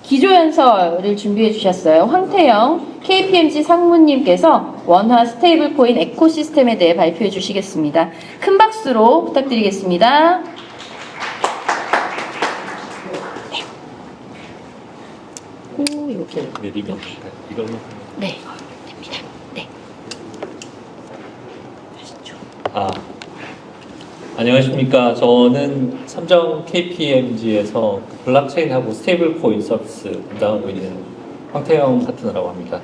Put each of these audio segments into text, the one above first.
기조연설을 준비해 주셨어요. 황태영 KPMG 상무님께서 원화 스테이블 코인 에코시스템에 대해 발표해 주시겠습니다. 큰 박수로 부탁드리겠습니다. 오, 이렇게. 내리면 이거는 네, 됩니다. 네. 하시죠. 안녕하십니까. 저는 삼정 KPMG에서 블록체인하고 스테이블 코인 서비스 담당하고 있는 황태영 파트너라고 합니다.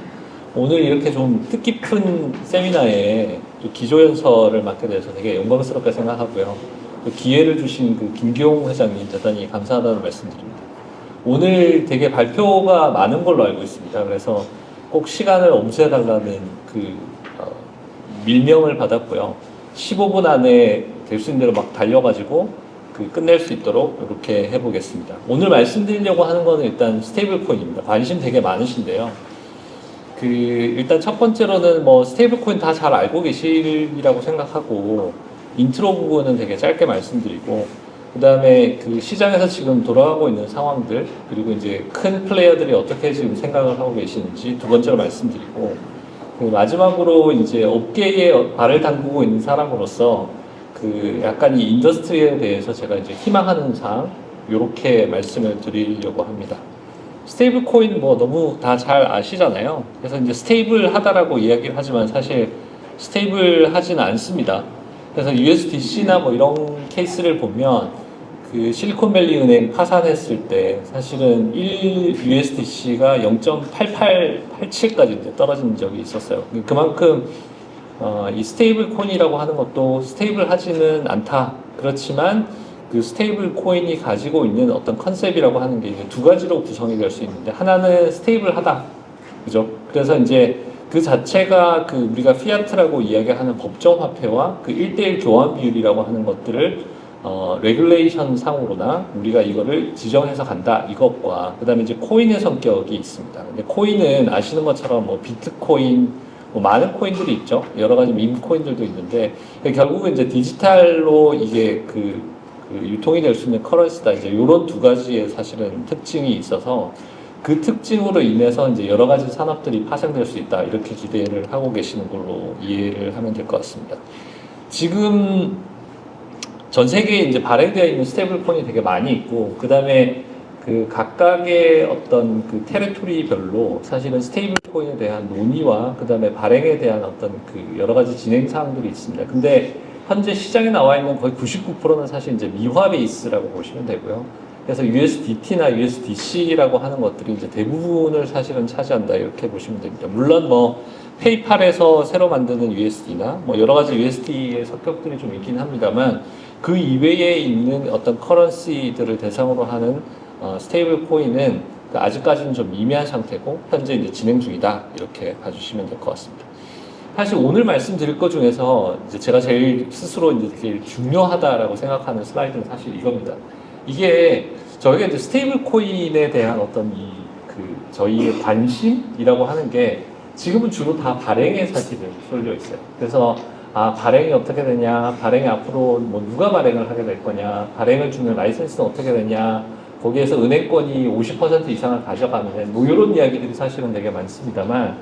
오늘 이렇게 좀 뜻깊은 세미나에 기조연설을 맡게 돼서 되게 영광스럽게 생각하고요. 또 기회를 주신 그 김기용 회장님 대단히 감사하다는 말씀드립니다. 오늘 되게 발표가 많은 걸로 알고 있습니다. 그래서 꼭 시간을 엄수해달라는 밀명을 받았고요. 15분 안에 될 수 있는 대로 막 달려가지고 끝낼 수 있도록 이렇게 해보겠습니다. 오늘 말씀드리려고 하는 거는 일단 스테이블 코인입니다. 관심 되게 많으신데요. 일단 첫 번째로는 뭐 스테이블 코인 다 잘 알고 계시리라고 생각하고 인트로 부분은 되게 짧게 말씀드리고 그 다음에 시장에서 지금 돌아가고 있는 상황들 그리고 이제 큰 플레이어들이 어떻게 지금 생각을 하고 계시는지 두 번째로 말씀드리고 마지막으로 이제 업계에 발을 담그고 있는 사람으로서 약간 이 인더스트리에 대해서 제가 이제 희망하는 사항 이렇게 말씀을 드리려고 합니다. 스테이블 코인 뭐 너무 다 잘 아시잖아요. 그래서 이제 스테이블 하다라고 이야기를 하지만 사실 스테이블 하진 않습니다. 그래서 USDC나 뭐 이런 케이스를 보면 실리콘밸리 은행 파산했을 때 사실은 1 USDC가 0.8887까지 이제 떨어진 적이 있었어요. 그만큼 이 스테이블 코인이라고 하는 것도 스테이블 하지는 않다. 그렇지만 스테이블 코인이 가지고 있는 어떤 컨셉이라고 하는 게 이제 두 가지로 구성이 될 수 있는데 하나는 스테이블 하다. 그죠? 그래서 이제 그 자체가 우리가 피아트라고 이야기하는 법정 화폐와 1:1 교환 비율이라고 하는 것들을 레귤레이션 상으로나 우리가 이거를 지정해서 간다 이것과 그 다음에 이제 코인의 성격이 있습니다. 근데 코인은 아시는 것처럼 뭐 비트코인 뭐 많은 코인들이 있죠. 여러 가지 밈 코인들도 있는데 결국은 이제 디지털로 이게 유통이 될 수 있는 커런시다. 이제 이런 두 가지의 사실은 특징이 있어서 그 특징으로 인해서 이제 여러 가지 산업들이 파생될 수 있다. 이렇게 기대를 하고 계시는 걸로 이해를 하면 될 것 같습니다. 지금 전 세계에 이제 발행되어 있는 스테이블 코인이 되게 많이 있고 그 다음에 각각의 어떤 테리토리별로 사실은 스테이블 코인에 대한 논의와 그 다음에 발행에 대한 어떤 여러 가지 진행 사항들이 있습니다. 근데 현재 시장에 나와 있는 거의 99%는 사실 이제 미화 베이스라고 보시면 되고요. 그래서 USDT나 USDC라고 하는 것들이 이제 대부분을 사실은 차지한다 이렇게 보시면 됩니다. 물론 뭐 페이팔에서 새로 만드는 USD나 뭐 여러 가지 USD의 성격들이 좀 있긴 합니다만 그 이외에 있는 어떤 커런시들을 대상으로 하는 스테이블 코인은 아직까지는 좀 미미한 상태고 현재 이제 진행 중이다 이렇게 봐주시면 될 것 같습니다. 사실 오늘 말씀드릴 것 중에서 이제 제가 제일 스스로 이제 제일 중요하다라고 생각하는 슬라이드는 사실 이겁니다. 이게 저희가 이제 스테이블 코인에 대한 어떤 저희의 관심이라고 하는 게 지금은 주로 다 발행에 사실은 쏠려 있어요. 그래서 발행이 어떻게 되냐, 발행이 앞으로 뭐 누가 발행을 하게 될 거냐, 발행을 주는 라이센스는 어떻게 되냐, 거기에서 은행권이 50% 이상을 가져가는 뭐 이런 이야기들이 사실은 되게 많습니다만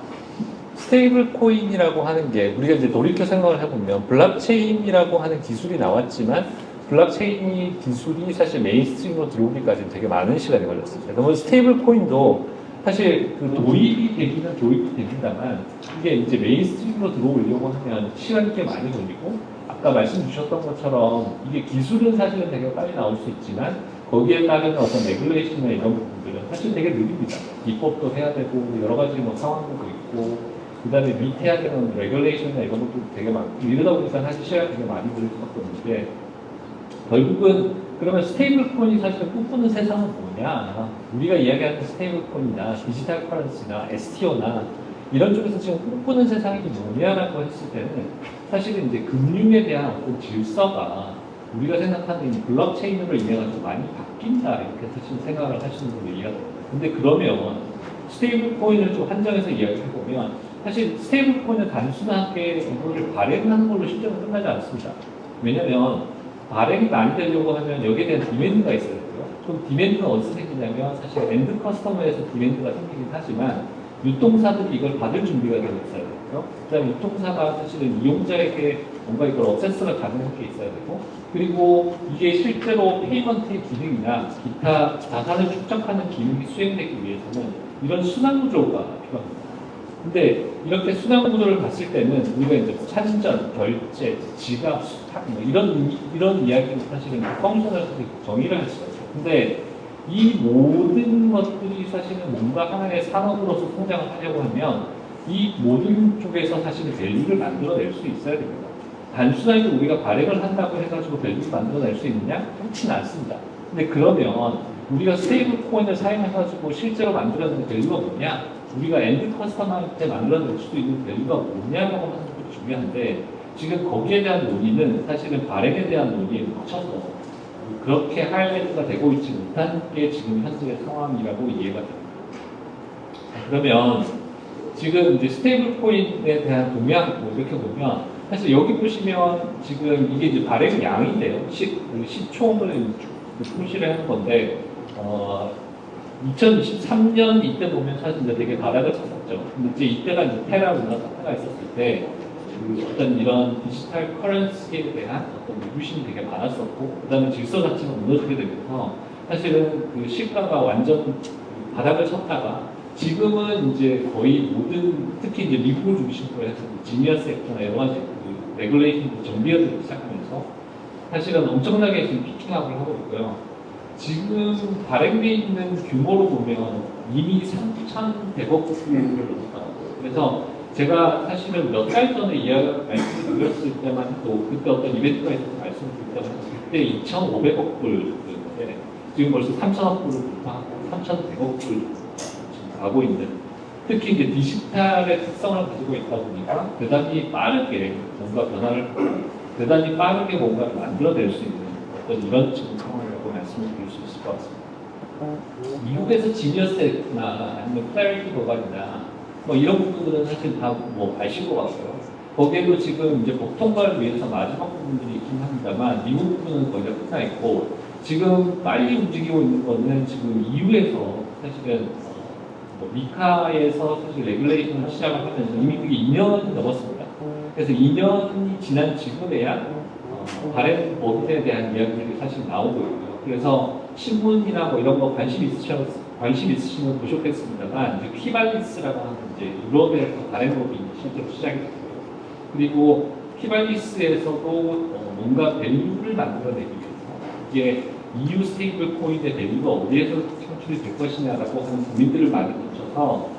스테이블 코인이라고 하는 게 우리가 이제 돌이켜 생각을 해보면 블록체인이라고 하는 기술이 나왔지만 블록체인 기술이 사실 메인스트림으로 들어오기까지는 되게 많은 시간이 걸렸습니다. 그러면 스테이블 코인도 사실 도입이 되기는 도입이 됩니다만 이게 이제 메인스트림으로 들어오려고 하면 시간이 꽤 많이 걸리고 아까 말씀 주셨던 것처럼 이게 기술은 사실은 되게 빨리 나올 수 있지만 거기에 따른 어떤 레귤레이션이나 이런 부분들은 사실 되게 느립니다. 입법도 해야 되고 여러 가지 뭐 상황들도 있고 그 다음에 밑에 해야 되는 레귤레이션이나 이런 것도 되게 많고 이러다 보니까 사실 시간이 되게 많이 걸릴 수밖에 없는데 결국은 그러면 스테이블 코인이 사실 꿈꾸는 세상은 뭐냐? 우리가 이야기하는 스테이블 코인이나 디지털 커런시나 STO나 이런 쪽에서 지금 꿈꾸는 세상이 뭐냐라고 했을 때는 사실은 이제 금융에 대한 어떤 질서가 우리가 생각하는 이 블록체인으로 인해서 많이 바뀐다 이렇게 사실 생각을 하시는 분들이 이해가 됩니다. 근데 그러면 스테이블 코인을 좀 한정해서 이야기해 보면 사실 스테이블 코인은 단순하게 이거를 발행하는 걸로 실제로 끝나지 않습니다. 왜냐하면 발행이 많이 되려고 하면 여기에 대한 디맨드가 있어야 되고요. 그럼 디맨드는 어디서 생기냐면 사실 엔드 커스터머에서 디맨드가 생기긴 하지만 유통사들이 이걸 받을 준비가 되어 있어야 되고요. 그다음에 유통사가 사실은 이용자에게 뭔가 이걸 액세스가 가능한 게 있어야 되고, 그리고 이게 실제로 페이먼트의 기능이나 기타 자산을 축적하는 기능이 수행되기 위해서는 이런 순환 구조가 필요합니다. 근데 이렇게 순환 구조를 봤을 때는 우리가 이제 찬전, 결제, 지갑, 수탁 뭐 이런 이야기로 사실은 펑션을 정의를 할 수가 있어요. 근데 이 모든 것들이 사실은 뭔가 하나의 산업으로서 성장을 하려고 하면 이 모든 쪽에서 사실은 밸류를 만들어낼 수 있어야 됩니다. 단순하게 우리가 발행을 한다고 해가지고 밸류를 만들어낼 수 있느냐? 그렇지는 않습니다. 근데 그러면 우리가 스테이블 코인을 사용해가지고 실제로 만들어내는 밸류가 뭐냐? 우리가 엔드 커스터머한테 만들어낼 수도 있는 밸류가 뭐냐라고 하는 것도 중요한데, 지금 거기에 대한 논의는 사실은 발행에 대한 논의에 묻혀서 그렇게 하이라이트가 되고 있지 못한 게 지금 현재의 상황이라고 이해가 됩니다. 그러면 지금 이제 스테이블 코인에 대한 동향 뭐 이렇게 보면, 사실 여기 보시면 지금 이게 이제 발행 양인데요. 시총을 표시를 하는 건데, 2023년 이때 보면 사실 이제 되게 바닥을 쳤었죠. 근데 이제 이때가 이제 테라나 사태가 있었을 때, 어떤 이런 디지털 커런시에 대한 어떤 의구심이 되게 많았었고, 그 다음에 질서 자체가 무너지게 되면서 사실은 그 시가가 완전 바닥을 쳤다가 지금은 이제 거의 모든, 특히 이제 미국을 중심으로 해서 지니어스 액터나 여러 가지 그 레귤레이션이 정비가 시작하면서 사실은 엄청나게 지금 피킹업을 하고 있고요. 지금 발행돼 있는 규모로 보면 이미 3,100억 불을 넘었다고. 그래서 제가 사실은 몇 달 전에 말씀을 드렸을 때만 해도, 그때 어떤 이벤트가 있어서 말씀을 드릴 때만 해도 그때 2,500억 불이었는데 지금 벌써 3,000억 불을 돌파하고 3,100억 불 지금 가고 있는, 특히 이제 디지털의 특성을 가지고 있다 보니까 대단히 빠르게 뭔가 변화를 하고 대단히 빠르게 뭔가를 만들어낼 수 있는 어떤 이런 지금 상황이라고 말씀을 드릴 수 있을 것 같습니다. 미국에서 지니어스나 아니면 클래리티 버간이나 뭐 이런 부분들은 사실 다 뭐 아실 것 같고요. 거기에도 지금 이제 보통과를 위해서 마지막 부분들이 있긴 합니다만 미국 부분은 거의 다 끝나 있고, 지금 빨리 움직이고 있는 거는 지금 EU에서 사실은 뭐 미카에서 사실 레귤레이션을 시작을 하면서 이미 그게 2년이 넘었습니다. 그래서 2년이 지난 지금에야 발행 버릇에 대한 이야기들이 사실 나오고 있고요. 그래서 신문이나 뭐 이런 거 관심 있으시면 보셨겠습니다만, 이제 퀴발리스라고 하는 이제 유럽에서 발행법이 실제로 시작이 됐고요. 그리고 퀴발리스에서도 뭔가 밸류를 만들어내기 위해서 이게 EU 스테이블 코인의 밸류가 어디에서 창출이 될 것이냐라고 하는 고민들을 많이 거쳐서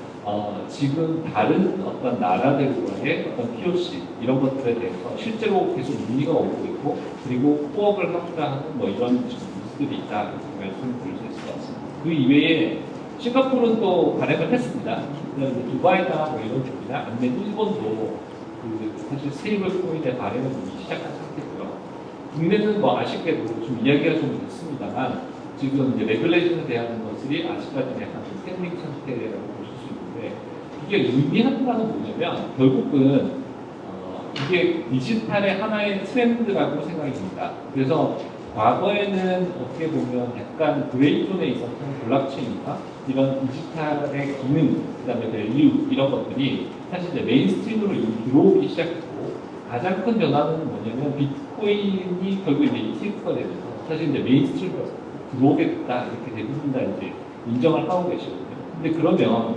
지금 다른 어떤 나라들과의 어떤 POC 이런 것들에 대해서 실제로 계속 논의가 오고 있고, 그리고 코업을 하고자 하는 뭐 이런 뉴스들이 있다 이렇게 말씀을 드릴 수 있을 것 같습니다. 그 이외에 싱가포르는 또 발행을 했습니다. 두바이나 뭐 이런 쪽이나 아니면 일본도 그 사실 스테이블 코인의 발행을 이미 시작한 상태고요. 국내는 뭐 아쉽게도 좀 이야기가 좀 있습니다만 지금 이제 레귤레이션에 대한 것들이 아직까지는 약간 좀 패닉 상태라고 보실 수 있는데, 이게 의미하는 바는 뭐냐면 결국은 이게 디지털의 하나의 트렌드라고 생각이 듭니다. 그래서 과거에는 어떻게 보면 약간 그레이존에 있었던 블록체인이나 이런 디지털의 기능, 그 다음에 밸류 이런 것들이 사실 이제 메인스트림으로 이미 들어오기 시작했고, 가장 큰 변화는 뭐냐면 비트코인이 결국 이제 ETF가 되면서 사실 이제 메인스트림으로 들어오게 됐다, 이렇게 대부분 다 이제 인정을 하고 계시거든요. 근데 그러면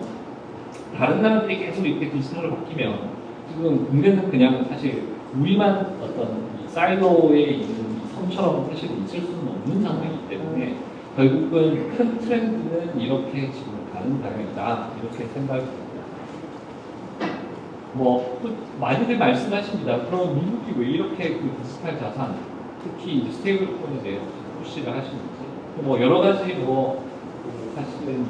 다른 나라들이 계속 이렇게 디지털로 바뀌면 지금 국내는 그냥 사실 우리만 어떤 사이로에 있는 섬처럼 사실 있을 수는 없는 상황이기 때문에 결국은 큰 트렌드는 이렇게 지금 가는 방향이다, 이렇게 생각이 듭니다. 뭐 많이들 말씀하십니다. 그럼 미국이 왜 이렇게 그 디지털 자산, 특히 이제 스테이블 코인에 대해서 푸시를 하시는지, 뭐 여러 가지 사실은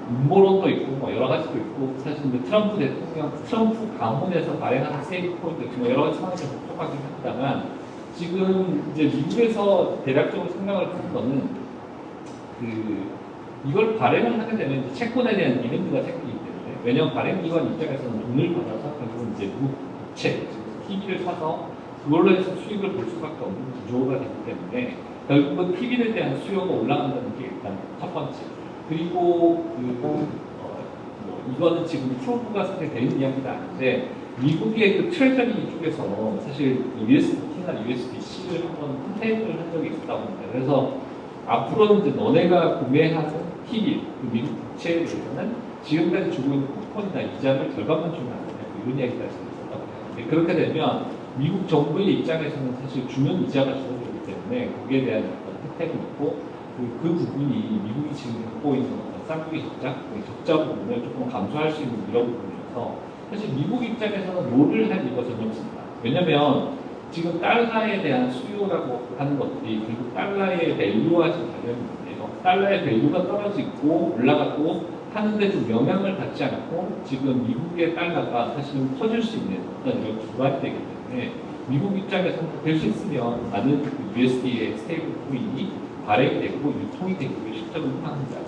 음모론도 있고 뭐 여러 가지도 있고, 사실 이제 트럼프 대통령 트럼프 가문에서 발행하는 스테이블 코인도 있고 뭐 여러 가지 상황이 좀 복잡하긴 합니다만, 지금 이제 미국에서 대략적으로 생각을 하는 거는 이걸 발행을 하게 되면 이제 채권에 대한 디맨드가 생기기 때문에, 왜냐하면 발행기관 입장에서는 돈을 받아서 결국은 이제 부채, TV를 사서 그걸로 해서 수익을 볼 수밖에 없는 구조가 되기 때문에 결국은 TV에 대한 수요가 올라간다는 게 일단 첫 번째. 그리고 이거는 지금 프로브가 사실 되는 이야기가 아닌데 미국의 그 트레저리 쪽에서 사실 USBT나 USB-C를 한번 컨택을 한 적이 있었다고 합니다. 그래서 앞으로는 이제 너네가 구매하는 TV, 그 미국 국채에 대해서는 지금까지 주고 있는 쿠폰이나 이자를 절반만 주면 안 되냐, 이런 이야기가 있었다고 해요. 그렇게 되면 미국 정부의 입장에서는 사실 주면 이자가 줄어들기 때문에 거기에 대한 어떤 혜택이 있고 그 부분이 미국이 지금 갖고 있는 어떤 쌍둥이 적자 부분을 조금 감소할 수 있는 이런 부분이어서 사실 미국 입장에서는 롤을 할 이유가 전혀 없습니다. 왜냐하면 지금 달러에 대한 수요라고 하는 것들이 결국 달러의 밸류와 지금 관련이 있는데요. 달러의 밸류가 떨어지고 올라가고 하는데 좀 영향을 받지 않고 지금 미국의 달러가 사실은 커질 수 있는 어떤 이런 기반이 되기 때문에 미국 입장에서는 될 수 있으면 많은 USD의 스테이블 코인이 발행이 되고 유통이 되고 실적을 흥합니다.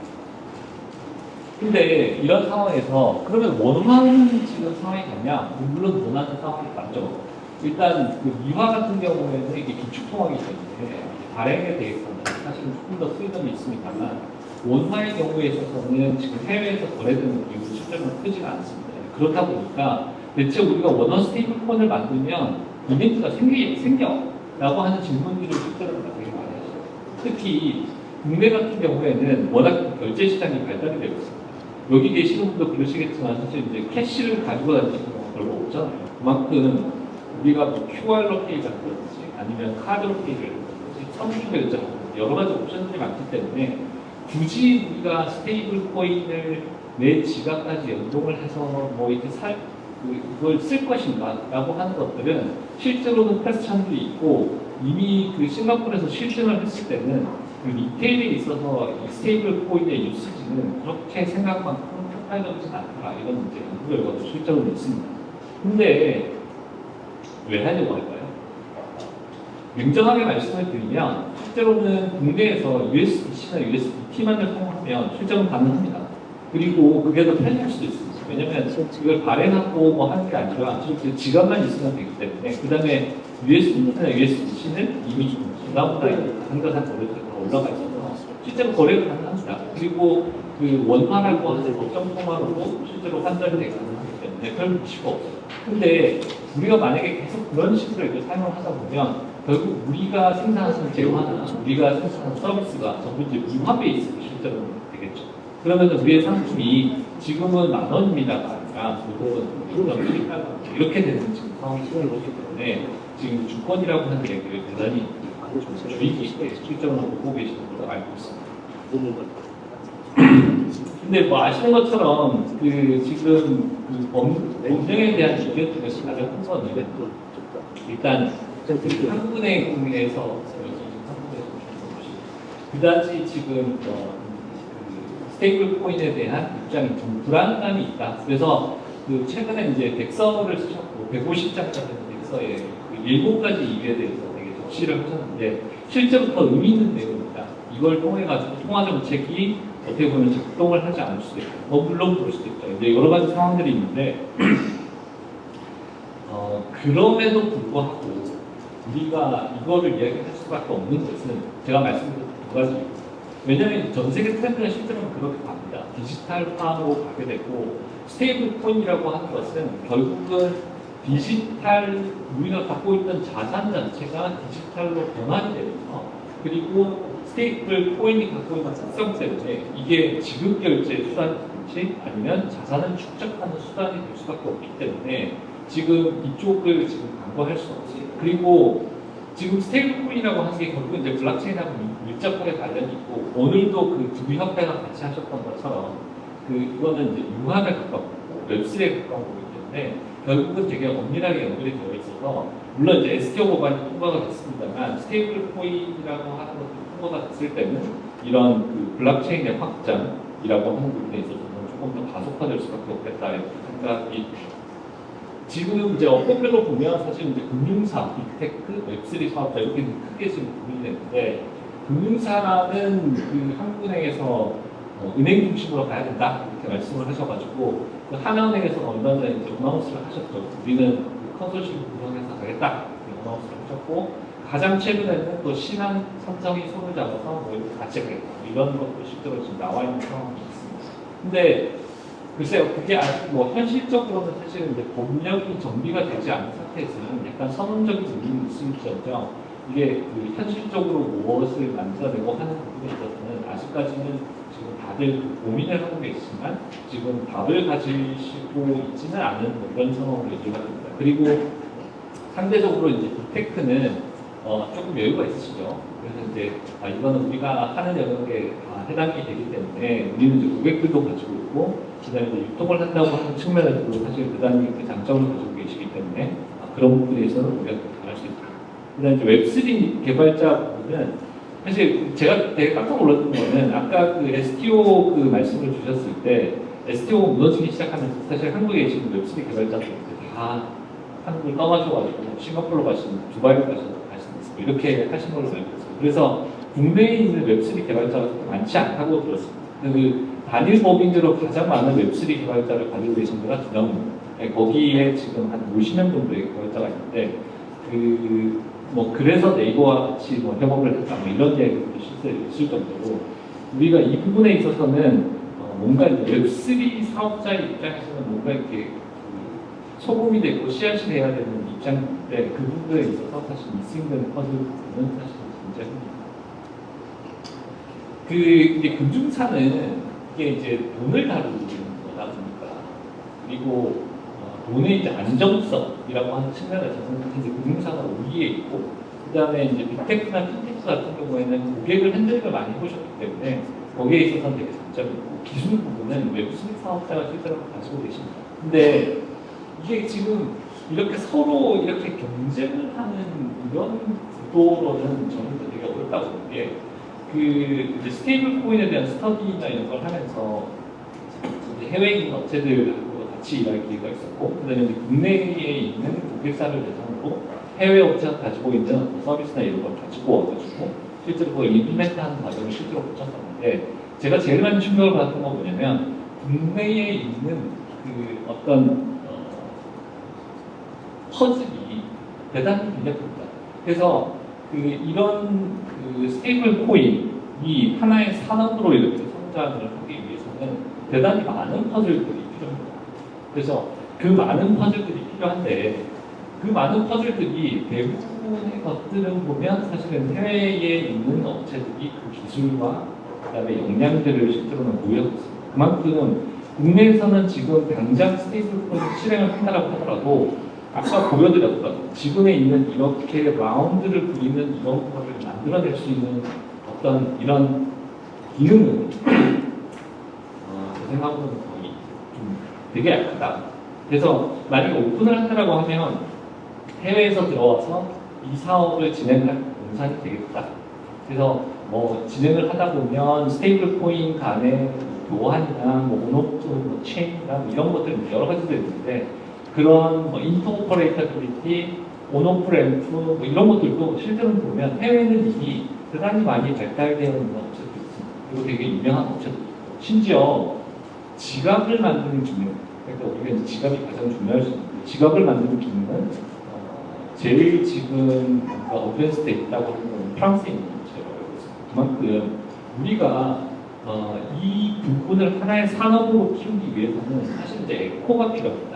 근데 이런 상황에서 그러면 원화는 지금 상황이 같냐? 물론 원하는 상황이 맞죠. 일단 그 미화 같은 경우에는 이게 기축통화이기 때문에 발행에 대해서는 사실은 조금 더 쓰이점이 있습니다만 원화의 경우에 있어서는 지금 해외에서 거래되는 비율이 실제로는 크지가 않습니다. 그렇다 보니까 대체 우리가 원화 스테이블코인을 만들면 이벤트가 생겨라고 하는 질문들을 실제로 되게 많이 하시죠. 특히 국내 같은 경우에는 워낙 결제 시장이 발달이 되고 있습니다. 여기 계시는 분도 그러시겠지만 사실 이제 캐시를 가지고 다니시는 경우가 별로 없잖아요. 그만큼 우리가 뭐 QR로 페이를 한다든지 아니면 카드로 페이를 한다든지 선수 결제를 한다든지 여러 가지 옵션들이 많기 때문에 굳이 우리가 스테이블 코인을 내 지갑까지 연동을 해서 뭐 이렇게 그걸 쓸 것인가 라고 하는 것들은 실제로는 퀘스천들이 있고 이미 그 싱가포르에서 실증을 했을 때는 그 리테일에 있어서 이 스테이블 코인의 유스지는 그렇게 생각만큼 폭발적이진 않다. 이런 이제 연구 결과도 실제로 있습니다. 근데 왜 하려고 할까요? 냉정하게 말씀을 드리면 실제로는 국내에서 USB-C나 USB-T만을 사용하면 실제로는 가능합니다. 그리고 그게 더 편리할 수도 있습니다. 왜냐면 이걸 발행하고 뭐 하는 게 아니라 실제 지갑만 있으면 되기 때문에 그 다음에 USB-T나 USB-C는 이미 지난번에 한가산 거래소에 올라가 있어서 실제로 거래가 가능합니다. 그리고 그 원화라고 하는 법정 통화로도 실제로 환전이 되기 가능하기 때문에 별 이슈가 없어요. 근데 우리가 만약에 계속 그런 식으로 이걸 사용을 하다 보면 결국 우리가 생산하는 재화나 우리가 생산하는 서비스가 전부 이제 무화 베이스로 실제로 되겠죠. 그러면 우리의 상품이 지금은 10,000원입니다가 아니라 보통은 6,000원, 이렇게 되는 지금 상황이 생기기 때문에 지금 주권이라고 하는 얘기를 대단히 주의 깊게 실제로 보고 계시는 걸로 알고 있습니다. 근데 뭐 아시는 것처럼 그 지금 그 법령에 대한 의견 중에서 가장 큰 거는 일단 한국은행에서 그다지 지금 스테이블 코인에 대한 입장이 좀 불안감이 있다. 그래서 그 최근에 이제 덱서를 쓰셨고 150장짜리 덱서에 그 7가지 이유에 대해서 되게 적시를 하셨는데 실제로 더 의미 있는 내용입니다. 이걸 통해 가지고 통화 정책이 어떻게 보면 작동을 하지 않을 수도 있고, 물론 그럴 수도 있죠. 이제 여러 가지 상황들이 있는데 그럼에도 불구하고 우리가 이거를 이야기할 수밖에 없는 것은 제가 말씀드린 두 가지입니다. 왜냐하면 전 세계 트렌드는 실제로는 그렇게 갑니다. 디지털화로 가게 되고 스테이블 코인이라고 하는 것은 결국은 우리가 갖고 있던 자산 자체가 디지털로 변환이 되면서 그리고 스테이블 코인이 갖고 있는 특성 때문에 이게 지급 결제 수단이든지 아니면 자산을 축적하는 수단이 될 수밖에 없기 때문에 지금 이쪽을 지금 강구할 수 없지. 그리고 지금 스테이블 코인이라고 하는 게 결국은 이제 블록체인하고 밀접하게 관련이 있고 오늘도 그 두 협회가 같이 하셨던 것처럼 이거는 이제 융합에 가깝고 웹3에 가까운 거기 때문에 결국은 되게 엄밀하게 연결이 되어 있어서 물론 이제 STO 법안이 통과가 됐습니다만 스테이블 코인이라고 하는 것도 통과가 됐을 때는 이런 그 블록체인의 확장이라고 하는 부분에 있어서는 조금 더 가속화될 수밖에 없겠다 이렇게 생각이 지금 이제 업종별로 보면 사실 이제 금융사, 빅테크, 웹3 사업자 이렇게 크게 지금 구분이 되는데 금융사는 그 한국은행에서 은행 중심으로 가야 된다 이렇게 말씀을 하셔가지고 그 하나은행에서 얼마 전에 이제 어나운스를 하셨죠. 우리는 그 컨소시엄 구성해서 가겠다 이렇게 어나운스를 하셨고 가장 최근에는 또 신한 삼성이 손을 잡아서 뭐 이렇게 같이 하겠다 이런 것도 실제로 지금 나와 있는 상황이 있습니다. 근데 글쎄요, 그게 아직 뭐 현실적으로는 사실은 이제 법령이 정비가 되지 않은 상태에서는 약간 선언적인 의미는 있을지언정 이게 그 현실적으로 무엇을 만들어내고 하는 부분에 있어서는 아직까지는 지금 다들 고민을 하고 계시지만 지금 답을 가지시고 있지는 않은 뭐 이런 상황으로 이해가 됩니다. 그리고 상대적으로 이제 빅테크는 조금 여유가 있으시죠. 그래서 이제 이거는 우리가 하는 영역에 다 해당이 되기 때문에 우리는 이제 고객들도 가지고 있고 그다음에 이제 유통을 한다고 하는 측면에서도 사실 대단히 그 장점을 가지고 계시기 때문에 그런 부분에서는 우리가 잘할 수 있다. 그다음에 이제 웹3 개발자 부분은 사실 제가 되게 깜짝 놀랐던 거는 아까 그 STO 그 말씀을 주셨을 때 STO 무너지기 시작하면서 사실 한국에 계신 웹3 개발자들 다 한국을 떠나셔가지고 싱가포르로 가시는 두바이로 가시는 이렇게 하신 걸로 알고 있어요. 그래서 국내에 있는 웹3 개발자가 많지 않다고 들었습니다. 그 단일 법인으로 가장 많은 웹3 개발자를 가지고 계신 데가 두명입니다. 거기에 지금 한 50명 정도의 개발자가 있는데 뭐 그래서 네이버와 같이 뭐 협업을 했다 뭐 이런 얘기도 실제 있을 정도로 우리가 이 부분에 있어서는 뭔가 웹3 사업자의 입장에서는 뭔가 이렇게 소금이 되고 씨앗이 돼야 되는 입장인데 그 부분에 있어서 사실 미싱되는 퍼즐은 사실 문제입니다. 이제 금융사는 이게 이제 돈을 다루는 거다 보니까 그리고 돈의 이제 안정성이라고 하는 측면에서는 이제 금융사가 우위에 있고 그다음에 이제 빅테크나 핀테크 같은 경우에는 고객을 핸들링을 많이 해보셨기 때문에 거기에 있어서는 되게 장점이 있고 기술 부분은 웹3 사업자가 실제로 가지고 계십니다. 근데 이게 지금 이렇게 서로 이렇게 경쟁을 하는 이런 구도로는 저는 되게 어렵다고 보는 게 이제 스테이블 코인에 대한 스터디나 이런 걸 하면서 이제 해외에 있는 업체들하고 같이 일할 기회가 있었고 그다음에 이제 국내에 있는 고객사를 대상으로 해외 업체가 가지고 있는 서비스나 이런 걸 가지고 와가지고 실제로 그걸 임플멘트하는 과정을 실제로 거쳤었는데 제가 제일 많이 충격을 받았던 건 뭐냐면 국내에 있는 그 어떤 퍼즐이 대단히 밀렵합니다. 그래서 이런 스테이블 코인이 하나의 산업으로 이렇게 성장을 하기 위해서는 대단히 많은 퍼즐들이 필요합니다. 그래서 그 많은 퍼즐들이 필요한데 그 많은 퍼즐들이 대부분의 것들은 보면 사실은 해외에 있는 업체들이 그 기술과 그다음에 역량들을 실제로는 보유하고 있습니다. 그만큼 국내에서는 지금 당장 스테이블 코인 실행을 한다고 하더라도 아까 보여드렸던 지금에 있는 이렇게 라운드를 그리는 이런 거를 만들어낼 수 있는 어떤 이런 기능은 제 생각으로는 거의 좀 되게 약하다. 그래서 만약에 오픈을 한다라고 하면 해외에서 들어와서 이 사업을 진행할 공산이 되겠다. 그래서 뭐 진행을 하다 보면 스테이블 코인 간의 교환이나 뭐 온오프, 뭐 체인이나 이런 것들 여러 가지들 있는데 그런 뭐 인터오퍼레이터빌리티, 온오프 램프 뭐 이런 것들도 실제로 보면 해외는 이미 대단히 많이 발달되어 있는 업체도 있습니다. 그리고 되게 유명한 업체도 있고 심지어 지갑을 만드는 기능, 그러니까 우리가 이제 지갑이 가장 중요할 수 있는데 지갑을 만드는 기능은 제일 지금 뭔가 어드밴스돼 있다고 하는 건 프랑스에 있는 업체라고 알고 있습니다. 그만큼 우리가 이 부분을 하나의 산업으로 키우기 위해서는 사실 이제 에코가 필요합니다.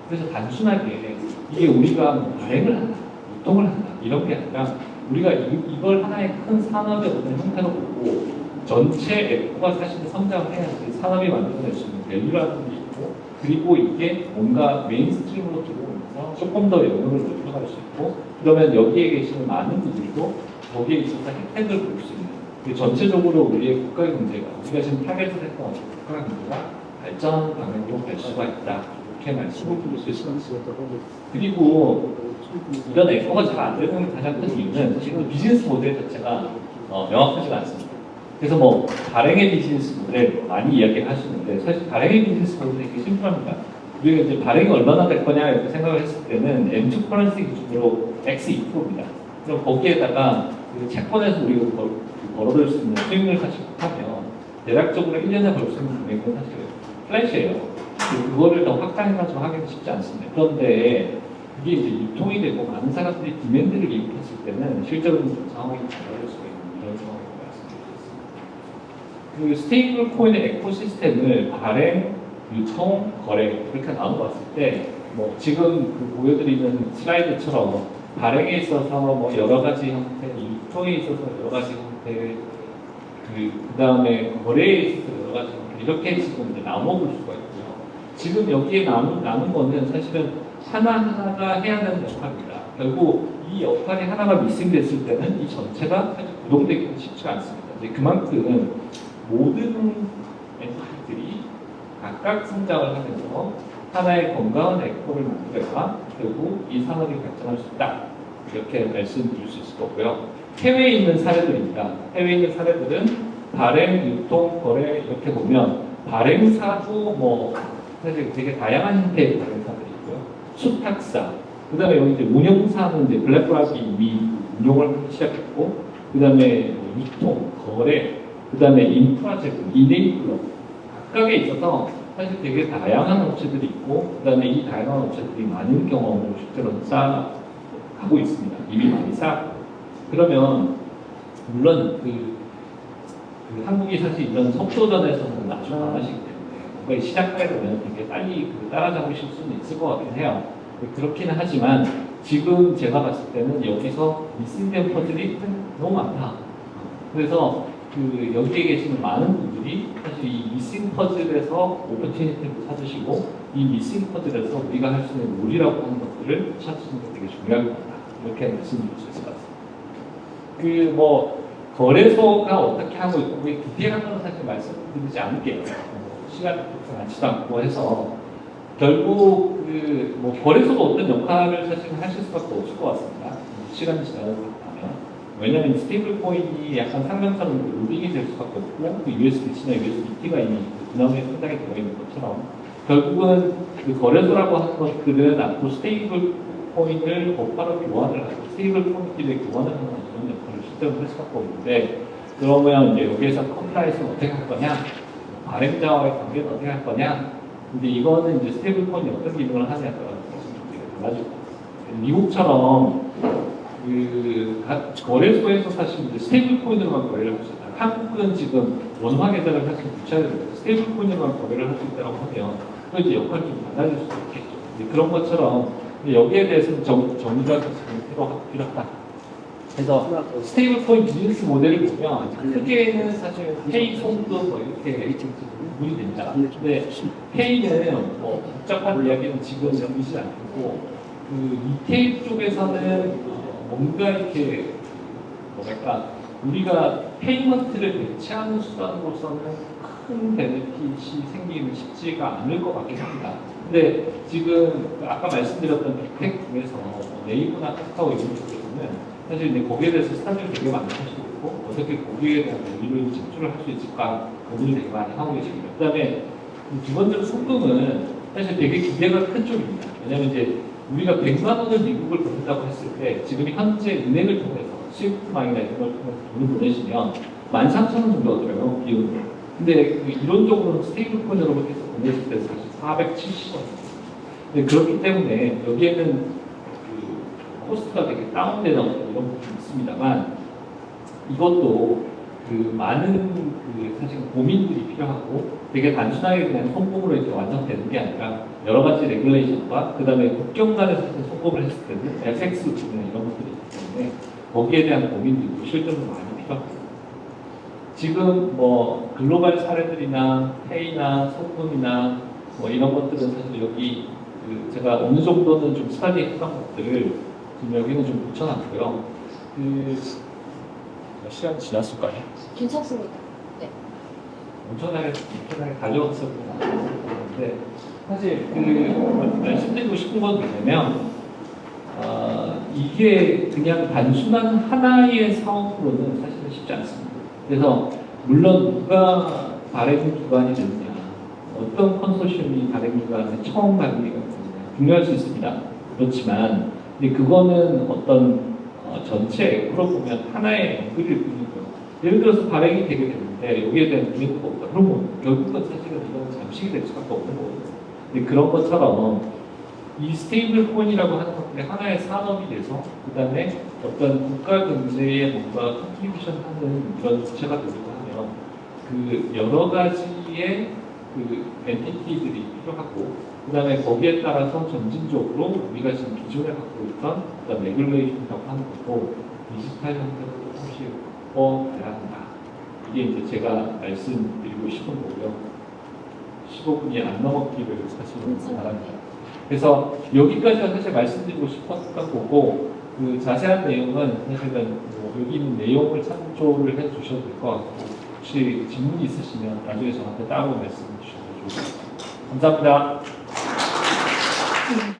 그래서 단순하게 이게 우리가 뭐 발행을 한다, 유통을 한다 이런 게 아니라 우리가 이걸 하나의 큰 산업의 어떤 형태로 보고 전체 에코가 사실 성장을 해야지 산업이 만들어낼 수 있는 밸류라는 게 있고 그리고 이게 뭔가 메인스트림으로 들어오면서 조금 더 영역을 넓혀갈 수 있고 그러면 여기에 계시는 많은 분들도 거기에 있어서 혜택을 볼 수 있는 그 전체적으로 우리의 국가 경제가 우리가 지금 타겟을 했던 국가 경제가 발전 방향으로 갈 수가 있다. 이렇게 말씀을 드릴 수 있습니다. 그리고 이런 에코가 잘 안 되는 가장 큰 이유는 지금 비즈니스 모델 자체가 명확하지가 않습니다. 그래서 뭐 발행의 비즈니스 모델 많이 이야기를 하시는데 사실 발행의 비즈니스 모델이 되게 심플합니다. 우리가 이제 발행이 얼마나 될 거냐 이렇게 생각을 했을 때는 M2 커런시 기준으로 X2%입니다. 그럼 거기에다가 그 채권에서 우리가 벌어들 수 있는 수익률을 사실 하면 대략적으로 1년에 벌 수 있는 금액은 사실 플랫이에요. 그거를 더 확장해가지고 하기는 쉽지 않습니다. 그런데 그게 이제 유통이 되고 많은 사람들이 디맨드를 이입했을 때는 실제로는 좀 상황이 달라질 수가 있는 그런 상황을 말씀드리겠습니다. 그 스테이블 코인의 에코시스템을 발행, 유통, 거래 이렇게 나눠봤을 때 뭐 지금 그 보여드리는 슬라이드처럼 발행에 있어서 뭐 여러 가지 형태, 유통에 있어서 여러 가지 형태, 그다음에 거래에 있어서 여러 가지 형태 이렇게 지금 이제 나눠볼 수가 있고요. 지금 여기에 남은 거는 사실은 하나하나가 해야 되는 역할입니다. 결국 이 역할이 하나가 미싱됐을 때는 이 전체가 사실 구동되기는 쉽지가 않습니다. 이제 그만큼 모든 엔티티들이 각각 성장을 하면서 하나의 건강한 에코를 만들어야 결국 이 산업이 발전할 수 있다. 이렇게 말씀드릴 수 있을 거고요. 해외에 있는 사례들입니다. 해외에 있는 사례들은 발행, 유통, 거래 이렇게 보면 발행사도 뭐 사실 되게 다양한 형태의 발행사들이 있고요. 수탁사, 그 다음에 여기 이제 운영사는 이제 블랙락이 이미 운용을 하기 시작했고, 그 다음에 유통, 거래, 그 다음에 인프라 제공, 이네이블러 각각에 있어서 사실 되게 다양한 업체들이 있고, 그 다음에 이 다양한 업체들이 많은 경험을 실제로 쌓아가고 있습니다. 이미 많이 쌓고. 그러면 물론 한국이 사실 이런 속도전에서는 아주 강하시기 때문에 뭔가 시작하게 되면 되게 빨리 따라잡으실 수는 있을 것 같긴 해요. 그렇기는 하지만 지금 제가 봤을 때는 여기서 미싱된 퍼즐이 너무 많다. 그래서 여기에 계시는 많은 분들이 사실 이 미싱 퍼즐에서 오퍼튜니티를 찾으시고 이 미싱 퍼즐에서 우리가 할 수 있는 롤이라고 하는 것들을 찾으시는 게 되게 중요할 것 같다. 이렇게 말씀드릴 수 있을 것 같습니다. 거래소가 어떻게 하고 있고 디테일한 건 사실 말씀드리지 않을게요. 시간이 그렇게 많지도 않고 해서 결국 거래소가 어떤 역할을 사실 하실 수밖에 없을 것 같습니다. 시간이 지나고 왜냐하면 스테이블 코인이 약간 상명처럼 로딩이 될 수밖에 없고 USDC나 USDT가 이미 분할에 상당히 되어 있는 것처럼 결국은 거래소라고 하는 것들은 앞으로 스테이블 코인을 곧바로 교환을 하고 스테이블 코인끼리 교환을 하는 이런 역할을 실제로 할 수밖에 없는데 그러면 이제 여기에서 컴플라이스는 어떻게 할 거냐, 발행자와의 관계는 어떻게 할 거냐. 근데 이거는 이제 스테이블 코인이 어떤 기능을 하냐에 따라서 되게 달라질 것 같아요. 미국처럼 거래소에서 사실 이제 스테이블 코인으로만 거래를 할 수 있다. 한국은 지금 원화 계좌를 사실 유치하게 되고 스테이블 코인으로만 거래를 할 수 있다고 하면 그 이제 역할이 좀 달라질 수도 있겠죠. 그런 것처럼 여기에 대해서는 정의가 필요하다. 그래서 스테이블 코인 비즈니스 모델을 보면 크게는 사실 페이, 송금 뭐 이렇게 구분이 됩니다. 근데 페이는 뭐 복잡한 이야기는 지금 여기지 않고 리테일 쪽에서는 뭔가 이렇게 뭐랄까 우리가 페이먼트를 대체하는 수단으로서는 큰 베네핏이 생기는 쉽지가 않을 것 같긴 합니다. 근데 지금 아까 말씀드렸던 빅텍 중에서 네이버나 카카오 이런 쪽에서는 사실 이제 거기에 대해서 스타트를 되게 많이 하시고 있고 어떻게 거기에 대한 논의를 진출을 할 수 있을까 고민을 되게 많이 하고 계십니다. 그 다음에 두 번째로 송금은 사실 되게 기대가 큰 쪽입니다. 왜냐하면 이제 우리가 100만 원을 미국을 보낸다고 했을 때 지금 현재 은행을 통해서 스위프망이나 이런 걸 통해서 돈을 보내시면 13,000원 정도 들어요, 비용으로. 근데 이론적으로는 스테이블 코인으로 해서 보내실 때 사실 470원. 근데 그렇기 때문에 여기에는 코스트가 되게 다운되는 이런 부분이 있습니다만 이것도 많은 사실 고민들이 필요하고 되게 단순하게 그냥 송금으로 이렇게 완성되는 게 아니라 여러 가지 레귤레이션과 그 다음에 국경 간에서 송금을 했을 때는 FX 부분 이런 것들이 있기 때문에 거기에 대한 고민들도 실제로 많이 필요합니다. 지금 뭐 글로벌 사례들이나 페이나 송금이나 뭐 이런 것들은 사실 여기 제가 어느 정도는 좀 스터디했던 것들을 지금 여기는 좀 붙여놨고요. 시간이 지났을까요? 괜찮습니다. 네. 엄청나게 달려왔었구나. 근데 사실 말씀드리고 싶은 건 뭐냐면 이게 그냥 단순한 하나의 사업으로는 사실은 쉽지 않습니다. 그래서 물론 누가 발행 기관이 되느냐, 어떤 컨소시엄이 발행 기관에 처음 발행기가 되느냐 중요할 수 있습니다. 그렇지만 근데 그거는 어떤 전체 에코로 보면 하나의 연결일 뿐이고요. 예를 들어서 발행이 되게 됐는데 여기에 대한 분위기가 없다. 그러면 결국은 사실은 이건 잠식이 될 수밖에 없는 거거든요. 근데 그런 것처럼 이 스테이블 코인이라고 하는 것들이 하나의 산업이 돼서 그다음에 어떤 국가 경제에 뭔가 컨트리뷰션 하는 이런 주체가 되기도 하면 그 여러 가지의 그 엔티티들이 필요하고 그다음에 거기에 따라서 점진적으로 우리가 지금 기존에 갖고 있던 어떤 레귤레이션이라고 하는 것도 디지털 형태로 조금씩 바꿔가야 한다. 이게 이제 제가 말씀드리고 싶은 거고요. 15분이 안 넘었기를 사실 바랍니다. 그래서 여기까지가 사실 말씀드리고 싶었던 거고 그 자세한 내용은 사실은 뭐 여기 있는 내용을 참조를 해주셔도 될 것 같고 혹시 질문이 있으시면 나중에 저한테 따로 말씀해 주셔도 좋을 것 같습니다. 감사합니다.